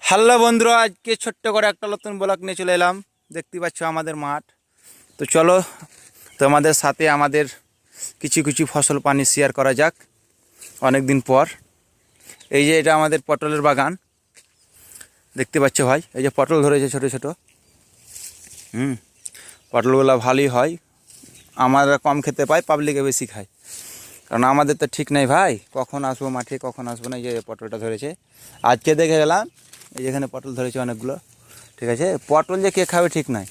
Hello বন্ধুরা, আজকে ছোট্ট করে একটা নতুন ব্লগ নিয়ে চলে এলাম। দেখতে পাচ্ছ আমাদের মাঠ। তো চলো তোমাদের সাথে আমাদের কিছু কিছু ফসল পানি শেয়ার করা যাক অনেক দিন পর। এই যে এটা আমাদের পটলের বাগান, দেখতে পাচ্ছ ভাই। এই যে পটল ধরেছে ছোট ছোট। পটলগুলো ভালোই হয়, আমরা কম খেতে পাই, পাবলিকে বেশি খায়। কারণ আমাদের তো ঠিক নেই ভাই, কখন আসবো মাঠে কখন আসবো না। এই যে পটলটা ধরেছে, আজকে দেখে গেলাম। এই যেখানে পটল ধরেছে অনেকগুলো, ঠিক আছে। পটল যে কে খাবে ঠিক নাই।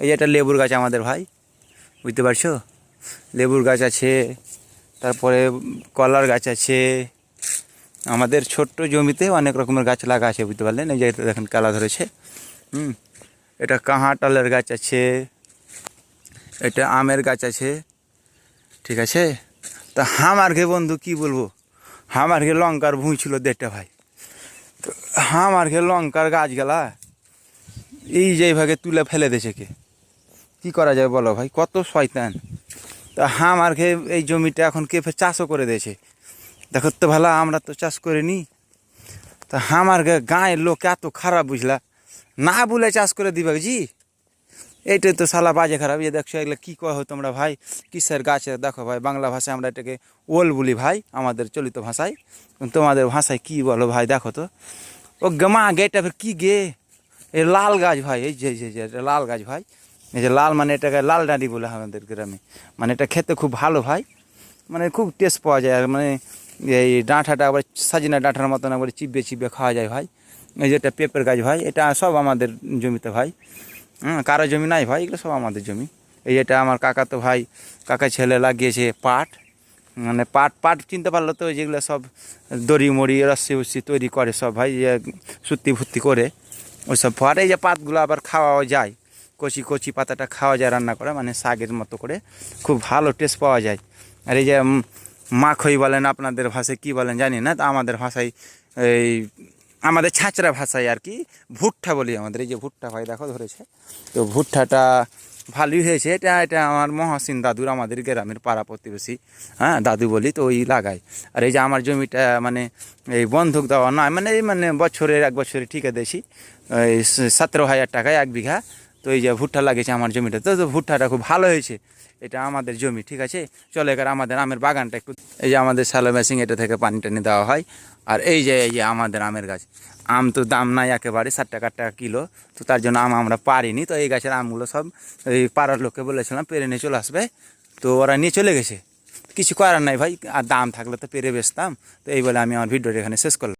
এই যে একটা লেবুর গাছ আমাদের ভাই, বুঝতে পারছো। লেবুর গাছ আছে, তারপরে কলার গাছ আছে। আমাদের ছোট্ট জমিতে অনেক রকমের গাছ লাগা আছে, বুঝতে পারলেন। এই যে এটা দেখেন কলা ধরেছে। এটা কাঁঠালের গাছ আছে, এটা আমের গাছ আছে, ঠিক আছে। তা আমার ঘে বন্ধু কি বলবো, আমার ঘে লঙ্কার ভুঁই ছিল দেড়টা ভাই। তো আমার ঘে লঙ্কার গাছ গেলা এই যে ভাগে তুলে ফেলে দিয়েছে কে, কী করা যায় বলো ভাই, কত শয়তান। তা আমার ঘে এই জমিটা এখন কে ফের চাষও করে দিয়েছে। দেখো তো ভালো, আমরা তো চাষ করিনি। তা আমার গাঁয়ের লোক এত খারাপ বুঝলা, না বলে চাষ করে দিবে জি। এইটাই তো শালা বাজে খারাপ। এই দেখছো এগুলো কী কয় তোমরা ভাই, কিসের গাছে দেখো ভাই। বাংলা ভাষায় আমরা এটাকে ওল বলি ভাই, আমাদের চলিত ভাষায়। তোমাদের ভাষায় কি বলো ভাই দেখো তো। ও গমা গেটা ফের কী গে, এই লাল গাছ ভাই। এই যে যে যে লাল গাছ ভাই, এই যে লাল মানে এটাকে লাল ডাঁড়ি বলে আমাদের গ্রামে। মানে এটা খেতে খুব ভালো ভাই, মানে খুব টেস্ট পাওয়া যায়। আর মানে এই ডাঁটাটা আবার সাজিনা ডাঁটার মতন একবার চিবিয়ে চিবিয়ে খাওয়া যায় ভাই। এই যেটা পেঁপের গাছ ভাই, এটা সব আমাদের জমিতে ভাই। কারো জমি নাই ভাই, এগুলো সব আমাদের জমি। এই যেটা আমার কাকা তো ভাই, কাকা ছেলে লাগিয়েছে পাট। মানে পাট পাট চিনতে পারলো তো, যেগুলো সব দড়ি মড়ি রস্সি উস্সি তৈরি করে সব ভাই, সুতি ফুর্তি করে ওই সব পাট। এই যে পাতগুলো আবার খাওয়াও যায়, কচি কচি পাতাটা খাওয়া যায় রান্না করে, মানে শাকের মতো করে, খুব ভালো টেস্ট পাওয়া যায়। আর এই যে মাখই বলেন আপনাদের ভাষায় কী বলেন জানি না, তা আমাদের ভাষায় এই আমাদের ছাঁচড়া ভাষায় আর কি ভুট্টা বলি আমাদের। এই যে ভুট্টা ভাই দেখো ধরেছে, তো ভুট্টাটা ভালোই হয়েছে। এটা এটা আমার মহাসিন দাদুর, আমাদের গ্রামের পাড়া প্রতিবেশী, হ্যাঁ দাদু বলি তো, ওই লাগায়। আর এই যে আমার জমিটা মানে এই বন্ধক দেওয়া নয়, মানে এই মানে বছরের এক বছরে ঠিকা দিয়েছি, এই 17,000 টাকায় 1 বিঘা। তো এই যে ভুট্টা লাগিয়েছে আমার জমিটা, তো ভুট্টাটা খুব ভালো হয়েছে। এটা আমাদের জমি, ঠিক আছে। চলো এবার আমাদের আমের বাগানটা একটু। এই যে আমাদের স্যালো মেশিন, এটা থেকে পানি টানি দেওয়া হয়। আর এই যে আমাদের আমের গাছ, আম তো দাম নাই একেবারে, 60 টাকা কিলো। তো তার জন্য আমরা পারিনি। তো এই গাছের আমগুলো সব এই পাড়ার লোককে বলেছিলাম পেরে নিয়ে চলে আসবে, তো ওরা নিয়ে চলে গেছে। কিছু করার নাই ভাই, আর দাম থাকলে তো পেরে বেচতাম। তো এই বলে আমি আমার ভিডিওটা এখানে শেষ করলাম।